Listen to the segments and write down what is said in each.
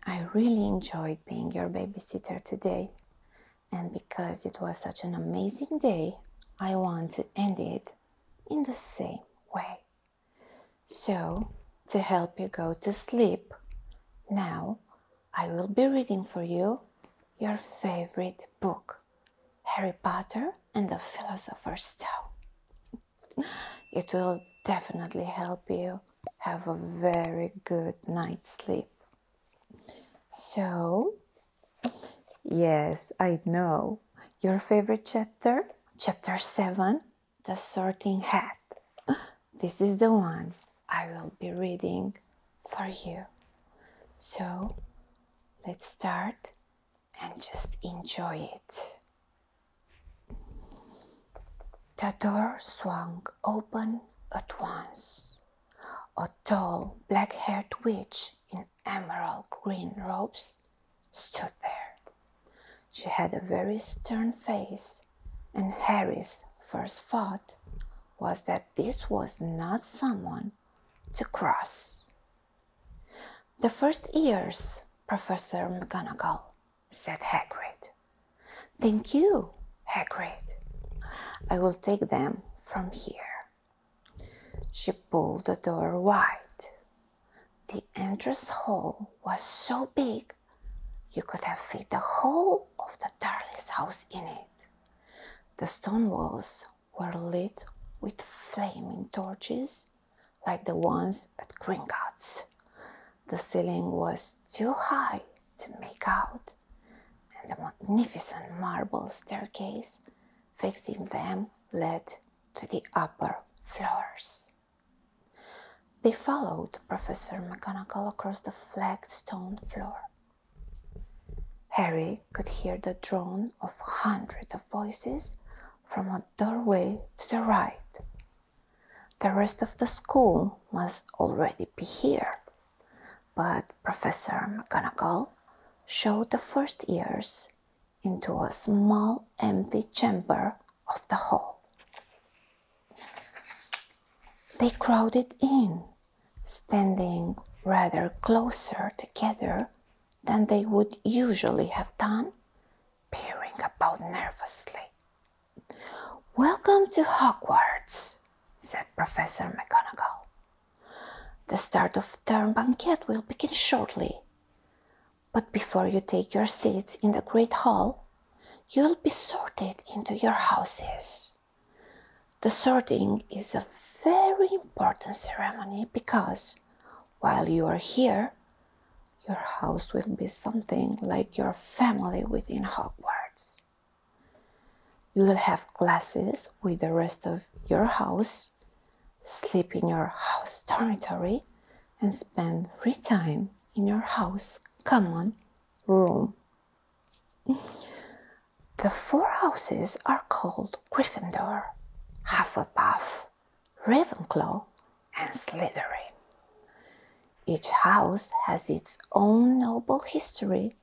I really enjoyed being your babysitter today, and because it was such an amazing day, I want to end it in the same way. So, to help you go to sleep, now I will be reading for you your favorite book, Harry Potter and the Philosopher's Stone. It will definitely help you have a very good night's sleep. So, yes, I know. Your favorite chapter? Chapter 7, The Sorting Hat. This is the one I will be reading for you. So, let's start and just enjoy it. The door swung open at once. A tall, black-haired witch in emerald green robes stood there. She had a very stern face, and Harry's first thought was that this was not someone to cross. "The first years, Professor McGonagall," said Hagrid. "Thank you, Hagrid. I will take them from here." She pulled the door wide. The entrance hall was so big you could have fit the whole of the Darley's house in it. The stone walls were lit with flaming torches like the ones at Gringotts. The ceiling was too high to make out, and the magnificent marble staircase facing them led to the upper floors. They followed Professor McGonagall across the flagged stone floor. Harry could hear the drone of hundreds of voices from a doorway to the right. The rest of the school must already be here, but Professor McGonagall showed the first years into a small empty chamber of the hall. They crowded in, standing rather closer together than they would usually have done, peering about nervously. "Welcome to Hogwarts," said Professor McGonagall. "The start of term banquet will begin shortly, but before you take your seats in the Great Hall, you'll be sorted into your houses. The sorting is a very important ceremony because, while you are here, your house will be something like your family within Hogwarts. You will have classes with the rest of your house, sleep in your house dormitory, and spend free time in your house common room. The 4 houses are called Gryffindor, Hufflepuff, Ravenclaw, and Slytherin. Each house has its own noble history,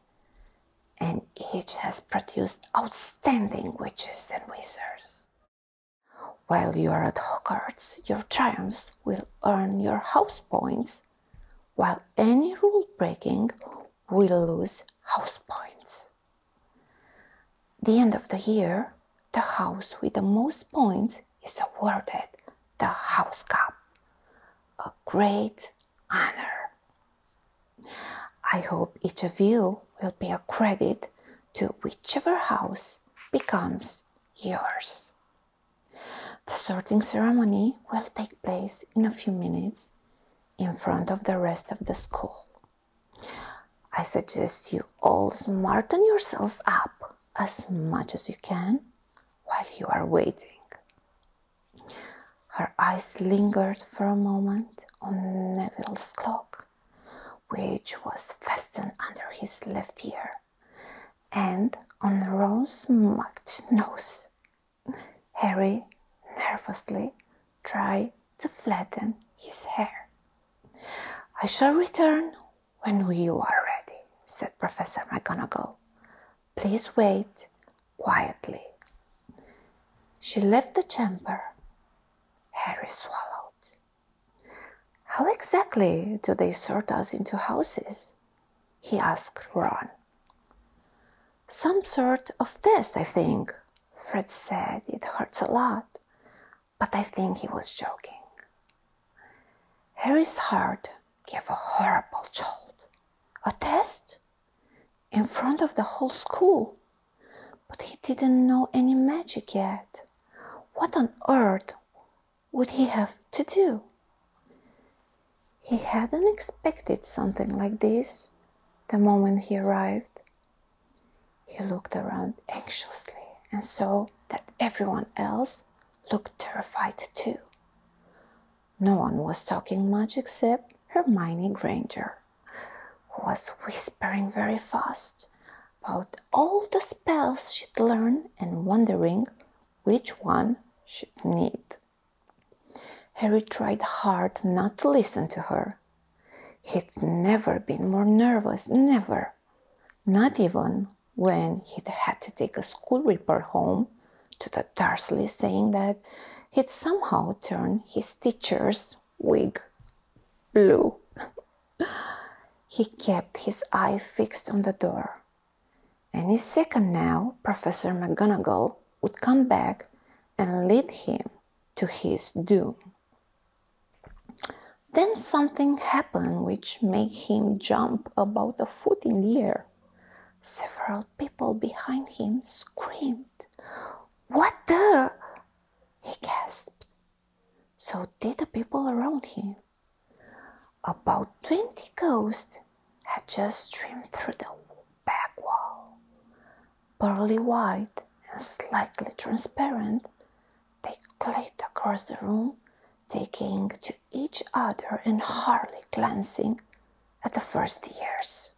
and each has produced outstanding witches and wizards. While you are at Hogwarts, your triumphs will earn your house points, while any rule breaking will lose house points. At the end of the year, the house with the most points is awarded the House Cup, a great honor. I hope each of you will be a credit to whichever house becomes yours. The sorting ceremony will take place in a few minutes in front of the rest of the school. I suggest you all smarten yourselves up as much as you can while you are waiting." Her eyes lingered for a moment on Neville's cloak, which was fastened under his left ear, and on Ron's smudged nose. Harry nervously tried to flatten his hair. "I shall return when you are ready," said Professor McGonagall. "Please wait quietly." She left the chamber. Harry swallowed. "How exactly do they sort us into houses?" he asked Ron. Some sort of test, I think. Fred said it hurts a lot, but I think he was joking. Harry's heart gave a horrible jolt. A test? In front of the whole school? But he didn't know any magic yet. What on earth would he have to do? He hadn't expected something like this the moment he arrived. He looked around anxiously and saw that everyone else looked terrified too. No one was talking much except Hermione Granger, who was whispering very fast about all the spells she'd learned and wondering which one she'd need. Harry tried hard not to listen to her. He'd never been more nervous, never. Not even when he'd had to take a school report home to the Dursleys saying that he'd somehow turned his teacher's wig blue. He kept his eye fixed on the door. Any second now, Professor McGonagall would come back and lead him to his doom. Then something happened which made him jump about a foot in the air. Several people behind him screamed. "What the?" he gasped. So did the people around him. About 20 ghosts had just streamed through the back wall. Pearly white and slightly transparent, they glided across the room, taking to each other and hardly glancing at the first years.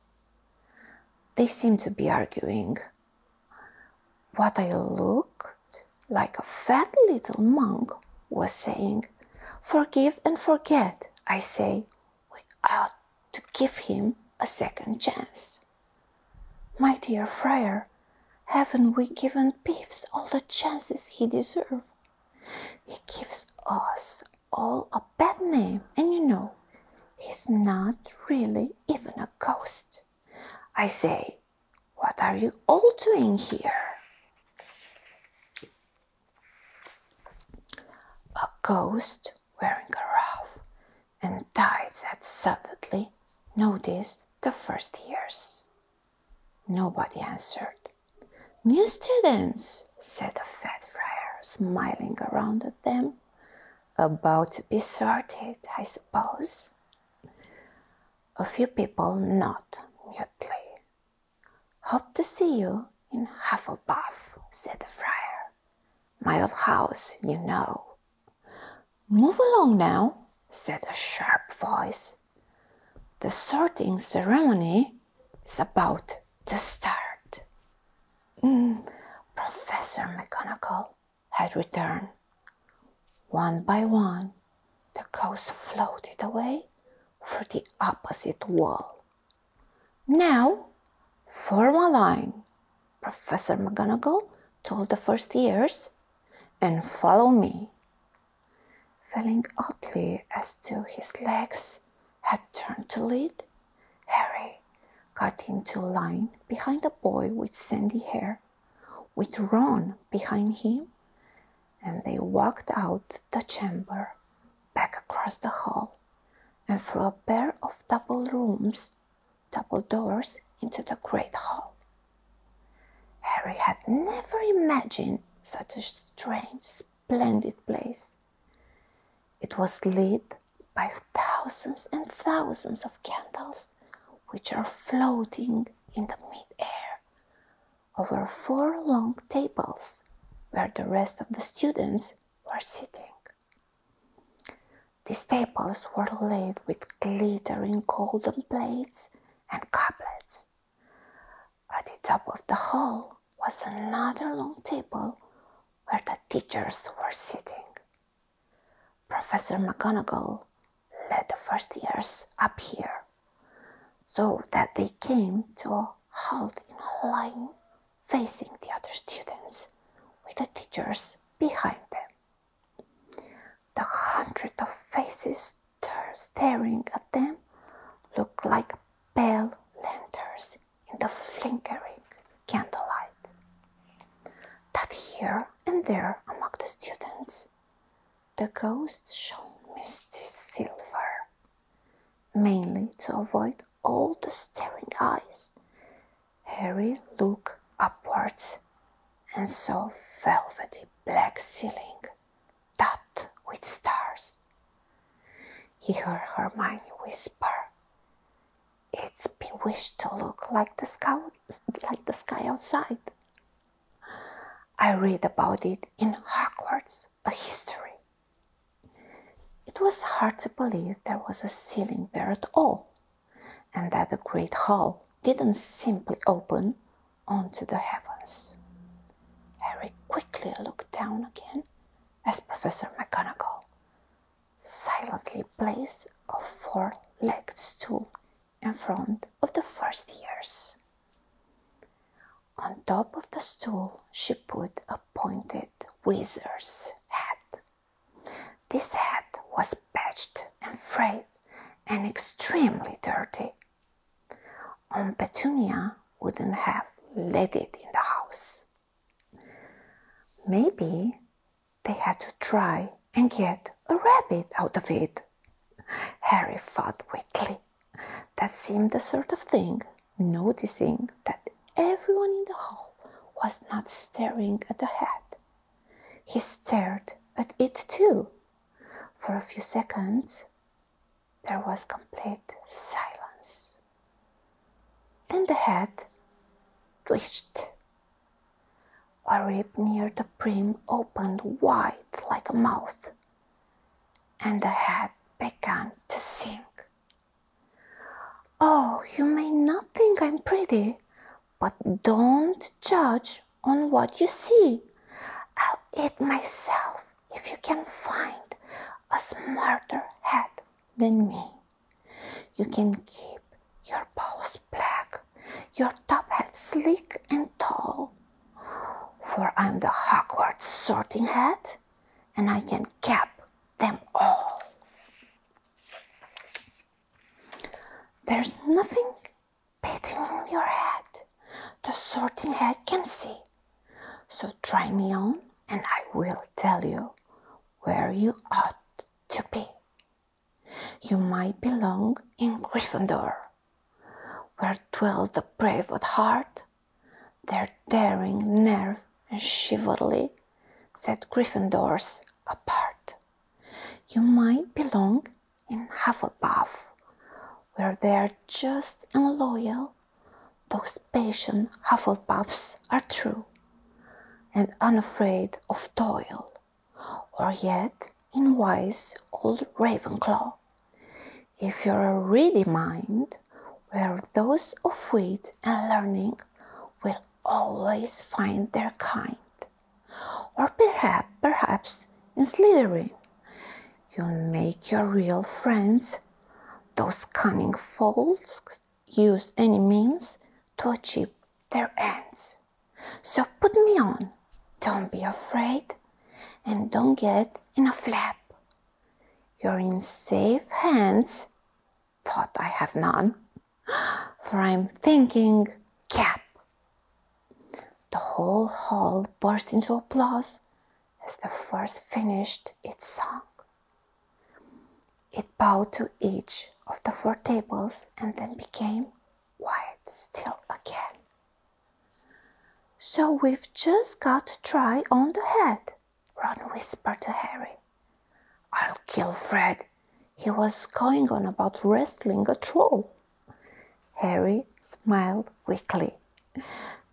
They seemed to be arguing. What I looked like a fat little monk was saying, "Forgive and forget, I say. We ought to give him a second chance." My dear friar, haven't we given Peeves all the chances he deserves? He gives us all a bad name, and you know, he's not really even a ghost. I say, what are you all doing here? A ghost wearing a ruff and tights had suddenly noticed the first years. Nobody answered. "New students," said the fat friar, smiling around at them. "About to be sorted, I suppose." A few people nodded mutely. "Hope to see you in Hufflepuff," said the friar. "My old house, you know." "Move along now," said a sharp voice. "The sorting ceremony is about to start." Professor McGonagall had returned. One by one, the ghosts floated away through the opposite wall. "Now, form a line," Professor McGonagall told the first years, "and follow me." Feeling oddly as though his legs had turned to lead, Harry got into line behind a boy with sandy hair, with Ron behind him, and they walked out the chamber, back across the hall, and through a pair of double doors into the great hall. Harry had never imagined such a strange, splendid place. It was lit by thousands and thousands of candles, which are floating in the mid-air over 4 long tables where the rest of the students were sitting. These tables were laid with glittering golden plates and goblets. At the top of the hall was another long table where the teachers were sitting. Professor McGonagall led the first years up here, so that they came to a halt in a line facing the other students, with the teachers behind them. The 100 of faces staring at them looked like pale lanterns in the flickering candlelight. That here and there among the students, the ghosts shone misty silver, mainly to avoid all the staring eyes. Harry looked upwards and saw velvety black ceiling, dotted with stars. He heard Hermione whisper, "It's bewitched to look like the sky outside." I read about it in Hogwarts, a history. It was hard to believe there was a ceiling there at all, and that the great hall didn't simply open onto the heavens. Harry quickly looked down again as Professor McGonagall silently placed a four-legged stool in front of the first years. On top of the stool, she put a pointed wizard's hat. This hat was patched and frayed and extremely dirty. Aunt Petunia wouldn't have let it in the house. Maybe they had to try and get a rabbit out of it. Harry thought quickly. That seemed the sort of thing, noticing that everyone in the hall was not staring at the hat. He stared at it too. For a few seconds, there was complete silence. Then the hat twitched. A rib near the brim opened wide like a mouth, and the hat began to sink. "Oh, you may not think I'm pretty, but don't judge on what you see. I'll eat myself if you can find a smarter hat than me. You can keep your balls black, your top hat sleek and tall, for I'm the Hogwarts sorting hat, and I can cap them all." "There's nothing beating your hat. The sorting hat can see. So try me on, and I will tell you where you ought to be. You might belong in Gryffindor, where dwell the brave at heart. Their daring nerve and chivalry set Gryffindors apart. You might belong in Hufflepuff, where they're just and loyal. Those patient Hufflepuffs are true and unafraid of toil. Or yet in wise old Ravenclaw, if you're a ready mind, where those of wit and learning will always find their kind. Or perhaps in Slytherin, you'll make your real friends. Those cunning folks use any means to achieve their ends. So put me on, don't be afraid, and don't get in a flap. You're in safe hands, thought I have none, for I'm thinking cap." The whole hall burst into applause as the first finished its song. It bowed to each of the four tables and then became quiet still again. "So we've just got to try on the hat," Ron whispered to Harry. "I'll kill Fred. He was going on about wrestling a troll." Harry smiled weakly.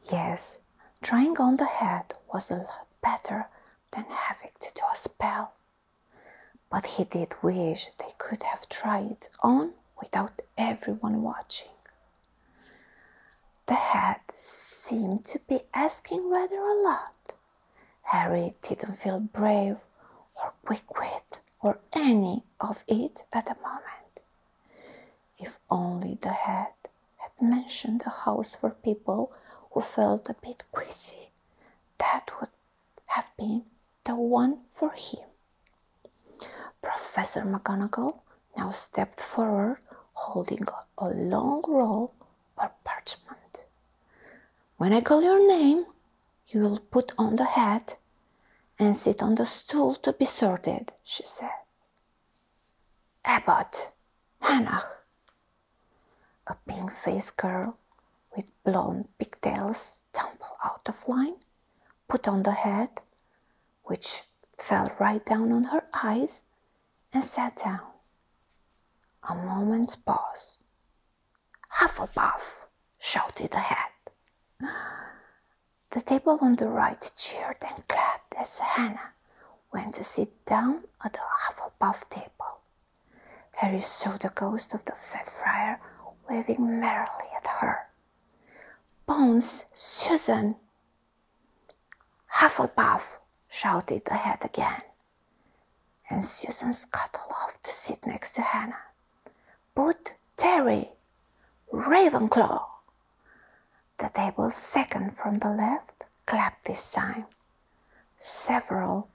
Yes, trying on the hat was a lot better than having to do a spell. But he did wish they could have tried it on without everyone watching. The hat seemed to be asking rather a lot. Harry didn't feel brave or quick-wit or any of it at the moment. If only the hat had mentioned a house for people who felt a bit queasy, that would have been the one for him. Professor McGonagall now stepped forward, holding a long roll or When I call your name, you will put on the hat and sit on the stool to be sorted, she said. Abbot, Hannah. A pink-faced girl with blonde pigtails tumbled out of line, put on the hat, which fell right down on her eyes, and sat down. A moment's pause. Hufflepuff, shouted the hat. The table on the right cheered and clapped as Hannah went to sit down at the Hufflepuff table. Harry saw the ghost of the fat friar waving merrily at her. Bones, Susan! Hufflepuff, shouted the hat again, and Susan scuttled off to sit next to Hannah. Put Terry, Ravenclaw! The table second from the left clapped this time. Several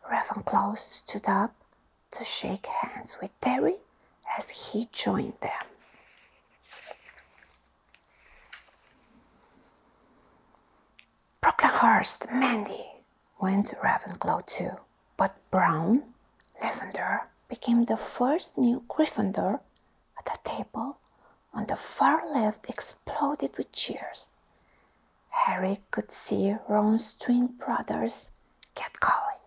Ravenclaws stood up to shake hands with Terry as he joined them. Brooklynhurst, Mandy, went to Ravenclaw too, but Brown, Lavender, became the first new Gryffindor at the table. On the far left exploded with cheers. Harry could see Ron's twin brothers catcalling.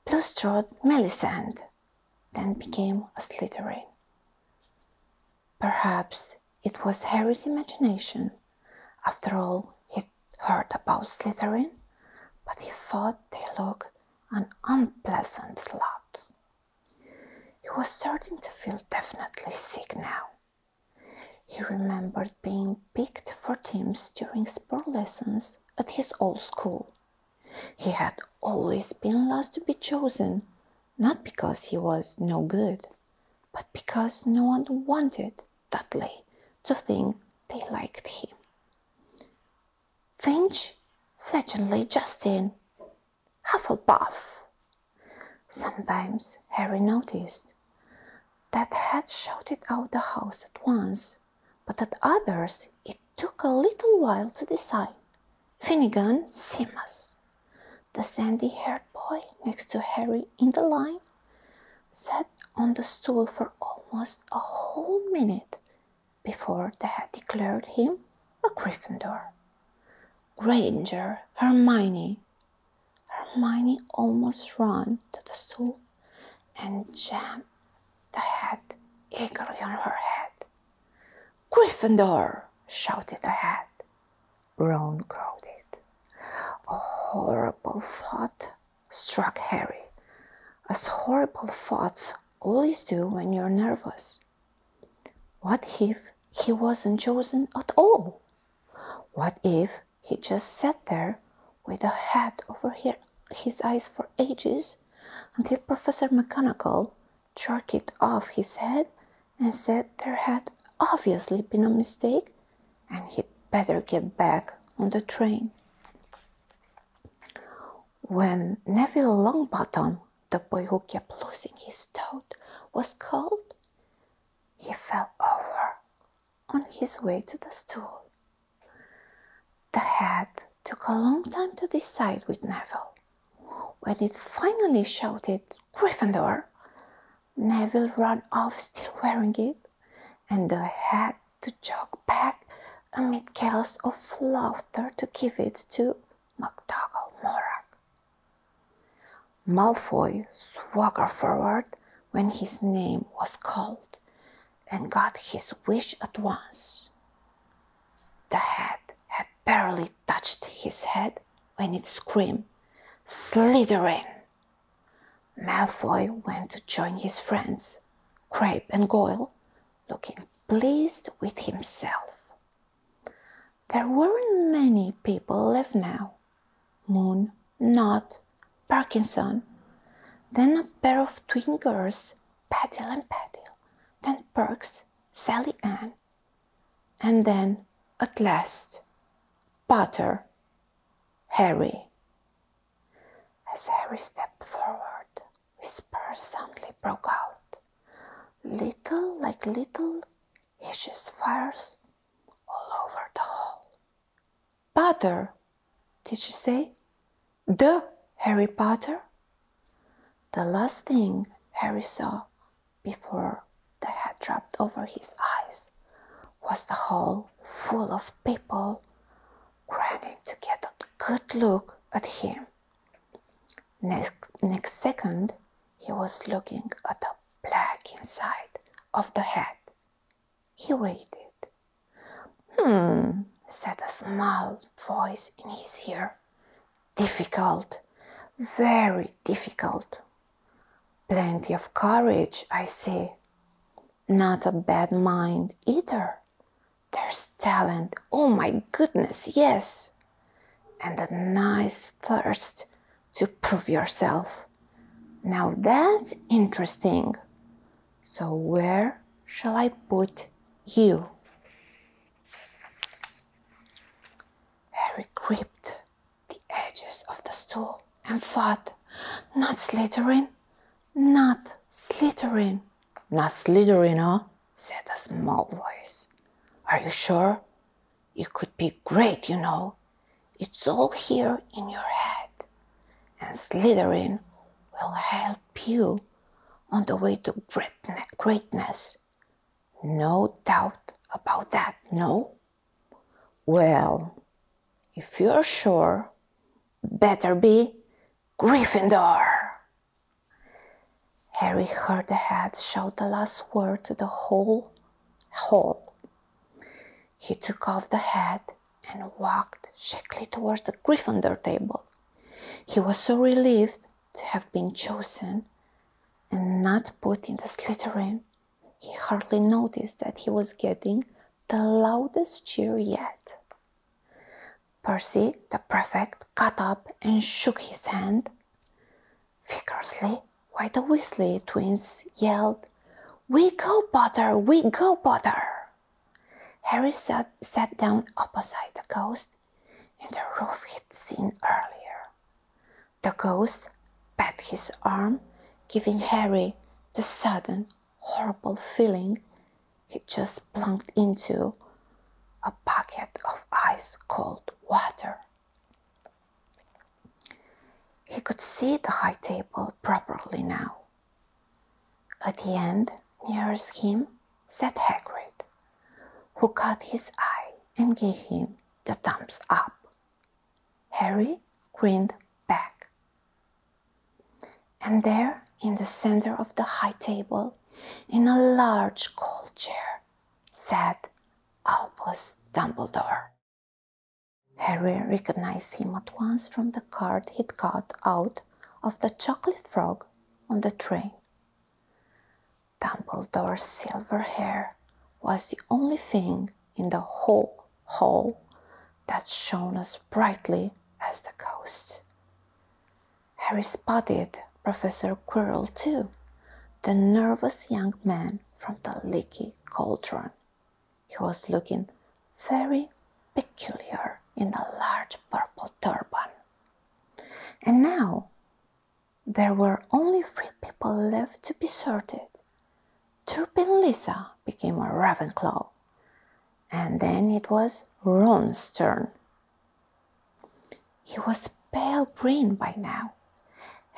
Bluestrode Millicent then became a Slytherin. Perhaps it was Harry's imagination. After all, he'd heard about Slytherin, but he thought they looked an unpleasant lot. He was starting to feel definitely sick now. He remembered being picked for teams during sport lessons at his old school. He had always been last to be chosen, not because he was no good, but because no one wanted Dudley to think they liked him. Finch, Fletchley, Justin, Hufflepuff. Sometimes Harry noticed that had shouted out the house at once, but at others it took a little while to decide. Finnegan, Seamus. The sandy-haired boy next to Harry in the line sat on the stool for almost a whole minute before they had declared him a Gryffindor. Granger, Hermione. Hermione almost ran to the stool and jammed the hat eagerly on her head. Gryffindor, shouted the hat. Ron crowed it. A horrible thought struck Harry, as horrible thoughts always do when you're nervous. What if he wasn't chosen at all? What if he just sat there with a hat over his eyes for ages until Professor McGonagall jerked it off his head and said there had obviously been a mistake and he'd better get back on the train? When Neville Longbottom, the boy who kept losing his toad, was called, he fell over on his way to the stool. The hat took a long time to decide with Neville. When it finally shouted Gryffindor, Neville ran off still wearing it, and the hat to jog back amid chaos of laughter to give it to McDougal Morak. Malfoy swaggered forward when his name was called and got his wish at once. The hat had barely touched his head when it screamed, Slytherin! Malfoy went to join his friends, Crape and Goyle, looking pleased with himself. There weren't many people left now. Moon, Nott, Parkinson, then a pair of twin girls, Patil and Patil, then Perks, Sally Ann, and then, at last, Potter, Harry. As Harry stepped forward, whispers suddenly broke out, little hideous fires all over the hall. Potter, did she say? The Harry Potter? The last thing Harry saw before the hat dropped over his eyes was the hall full of people craning to get a good look at him. Next second, he was looking at the black inside of the hat. He waited. Said a small voice in his ear. Difficult, very difficult. Plenty of courage, I see. Not a bad mind either. There's talent, oh my goodness, yes. And a nice thirst to prove yourself. Now that's interesting. So where shall I put you? Harry gripped the edges of the stool and thought, not Slytherin, not Slytherin. Not Slytherin, huh? Said a small voice. Are you sure? You could be great, you know. It's all here in your head. And Slytherin will help you on the way to greatness. No doubt about that, no? Well, if you're sure, better be Gryffindor. Harry heard the hat shout the last word to the whole hall. He took off the hat and walked shakily towards the Gryffindor table. He was so relieved to have been chosen and not put in the Slytherin, he hardly noticed that he was getting the loudest cheer yet. Percy, the prefect, got up and shook his hand vigorously while the Weasley twins yelled, "We go, Potter! We go, Potter!" Harry sat down opposite the ghost in the roof he'd seen earlier. The ghost pat his arm, giving Harry the sudden, horrible feeling he'd just plunked into a bucket of ice-cold water. He could see the high table properly now. At the end, nearest him, sat Hagrid, who caught his eye and gave him the thumbs up. Harry grinned back. And there, in the center of the high table, in a large gold chair, sat Albus Dumbledore. Harry recognized him at once from the card he'd got out of the chocolate frog on the train. Dumbledore's silver hair was the only thing in the whole hall that shone as brightly as the ghost. Harry spotted Professor Quirrell too, the nervous young man from the leaky cauldron. He was looking very peculiar in a large purple turban. And now there were only 3 people left to be sorted. Turpin Lisa became a Ravenclaw, and then it was Ron's turn. He was pale green by now.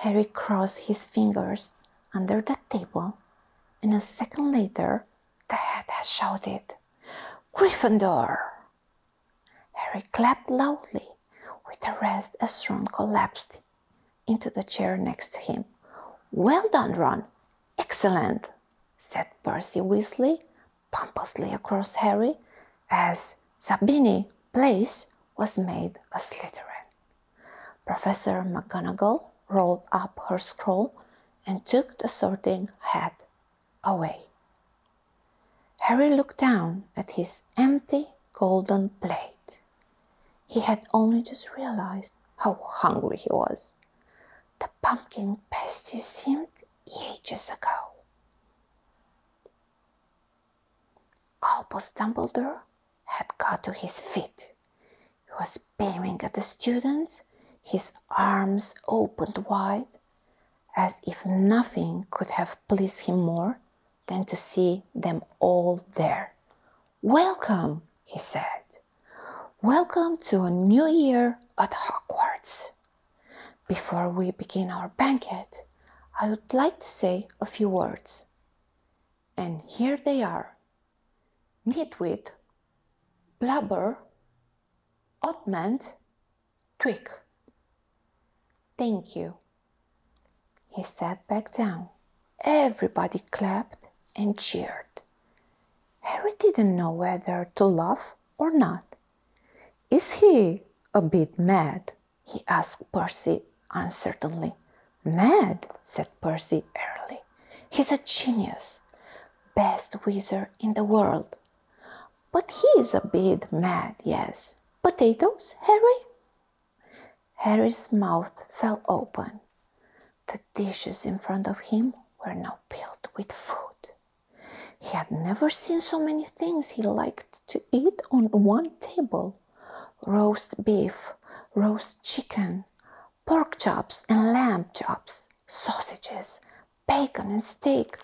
Harry crossed his fingers under the table, and a second later the hat had shouted, "Gryffindor!" Harry clapped loudly with the rest as Ron collapsed into the chair next to him. "Well done, Ron! Excellent!" said Percy Weasley pompously across Harry as Zabini Place was made a Slytherin. Professor McGonagall rolled up her scroll and took the sorting hat away. Harry looked down at his empty golden plate. He had only just realized how hungry he was. The pumpkin pasty seemed ages ago. Albus Dumbledore had got to his feet. He was beaming at the students, his arms opened wide, as if nothing could have pleased him more than to see them all there. "Welcome," he said. Welcome to a new year at Hogwarts. Before we begin our banquet, I would like to say a few words. And here they are. Nitwit, Blubber, Oddment, Twig. Thank you. He sat back down. Everybody clapped and cheered. Harry didn't know whether to laugh or not. Is he a bit mad? He asked Percy uncertainly. Mad, said Percy airily. He's a genius, best wizard in the world. But he's a bit mad, yes. Potatoes, Harry? Harry's mouth fell open. The dishes in front of him were now filled with food. He had never seen so many things he liked to eat on one table. Roast beef, roast chicken, pork chops and lamb chops, sausages, bacon and steak,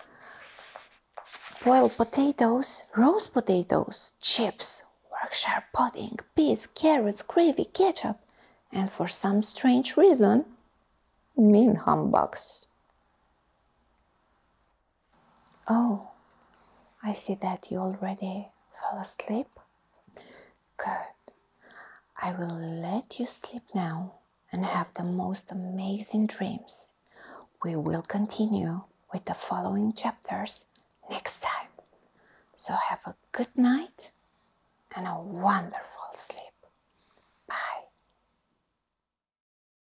boiled potatoes, roast potatoes, chips, Yorkshire pudding, peas, carrots, gravy, ketchup, and for some strange reason, mean humbugs. Oh, I see that you already fell asleep. Good. I will let you sleep now and have the most amazing dreams. We will continue with the following chapters next time. So have a good night and a wonderful sleep.